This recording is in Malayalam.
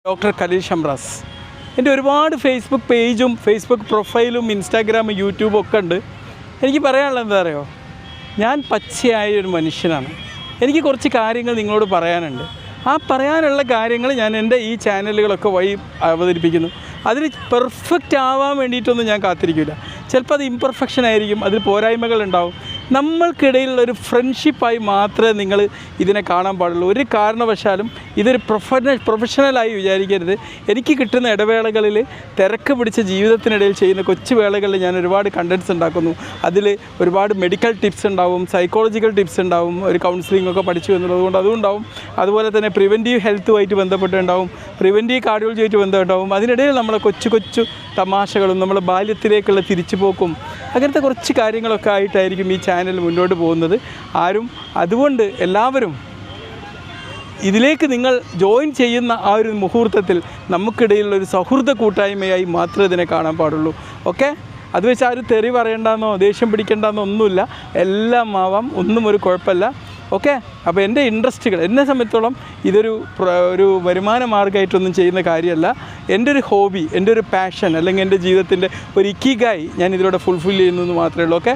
ഡോക്ടർ ഖലീൽ ഷംറാസ്. എൻ്റെ ഒരുപാട് ഫേസ്ബുക്ക് പേജും ഫേസ്ബുക്ക് പ്രൊഫൈലും ഇൻസ്റ്റാഗ്രാമും യൂട്യൂബും ഒക്കെ ഉണ്ട്. എനിക്ക് പറയാനുള്ളത് എന്താ അറിയോ, ഞാൻ പച്ചയായ ഒരു മനുഷ്യനാണ്. എനിക്ക് കുറച്ച് കാര്യങ്ങൾ നിങ്ങളോട് പറയാനുണ്ട്. ആ പറയാനുള്ള കാര്യങ്ങൾ ഞാൻ എൻ്റെ ഈ ചാനലുകളൊക്കെ വഴി അവതരിപ്പിക്കുന്നു. അതിൽ പെർഫെക്റ്റ് ആവാൻ വേണ്ടിയിട്ടൊന്നും ഞാൻ കാത്തിരിക്കില്ല. ചിലപ്പോൾ അത് ഇംപെർഫെക്ഷൻ ആയിരിക്കും, അതിൽ പോരായ്മകളുണ്ടാവും. നമ്മൾക്കിടയിലുള്ളൊരു ഫ്രണ്ട്ഷിപ്പായി മാത്രമേ നിങ്ങൾ ഇതിനെ കാണാൻ പാടുള്ളൂ. ഒരു കാരണവശാലും ഇതൊരു പ്രൊഫഷണലായി വിചാരിക്കരുത്. എനിക്ക് കിട്ടുന്ന ഇടവേളകളിൽ തിരക്ക് പിടിച്ച ജീവിതത്തിനിടയിൽ ചെയ്യുന്ന കൊച്ചു വേളകളിൽ ഞാൻ ഒരുപാട് കണ്ടൻറ്റ്സ് ഉണ്ടാക്കുന്നു. അതിൽ ഒരുപാട് മെഡിക്കൽ ടിപ്സ് ഉണ്ടാവും, സൈക്കോളജിക്കൽ ടിപ്സ് ഉണ്ടാവും, ഒരു കൗൺസിലിംഗ് ഒക്കെ പഠിച്ചു എന്നുള്ളത് കൊണ്ട് അതും ഉണ്ടാവും. അതുപോലെ തന്നെ പ്രിവെൻറ്റീവ് ഹെൽത്തുമായിട്ട് ബന്ധപ്പെട്ടുണ്ടാവും, പ്രിവെൻറ്റീവ് കാർഡിയോളജിയായിട്ട് ബന്ധപ്പെട്ടാവും. അതിനിടയിൽ നമ്മളെ കൊച്ചു തമാശകളും നമ്മുടെ ബാല്യത്തിലേക്കുള്ള തിരിച്ചുപോക്കും അങ്ങനത്തെ കുറച്ച് കാര്യങ്ങളൊക്കെ ആയിട്ടായിരിക്കും ഈ ചാനൽ മുന്നോട്ട് പോകുന്നത്. അതുകൊണ്ട് എല്ലാവരും ഇതിലേക്ക് നിങ്ങൾ ജോയിൻ ചെയ്യുന്ന ആ ഒരു മുഹൂർത്തത്തിൽ നമുക്കിടയിലുള്ളൊരു സൗഹൃദ കൂട്ടായ്മയായി മാത്രമേ ഇതിനെ കാണാൻ പാടുള്ളൂ. ഓക്കെ, അത് വെച്ച് ആരും തെറി പറയണ്ടെന്നോ ദേഷ്യം പിടിക്കേണ്ടെന്നോ ഒന്നുമില്ല. എല്ലാം ആവാം, ഒന്നും ഒരു കുഴപ്പമില്ല. ഓക്കെ, അപ്പോൾ എൻ്റെ ഇൻട്രസ്റ്റുകൾ, എന്നെ സംബന്ധിച്ചോളം ഒരു വരുമാന മാർഗ്ഗമായിട്ടൊന്നും ചെയ്യുന്ന കാര്യമല്ല. എൻ്റെ ഒരു ഹോബി, എൻ്റെ ഒരു പാഷൻ, അല്ലെങ്കിൽ എൻ്റെ ജീവിതത്തിൻ്റെ ഒരു ഇക്കിഗായി ഞാൻ ഇതിലൂടെ ഫുൾഫിൽ ചെയ്യുന്നു എന്ന് മാത്രമേ ഉള്ളൂ. ഓക്കെ.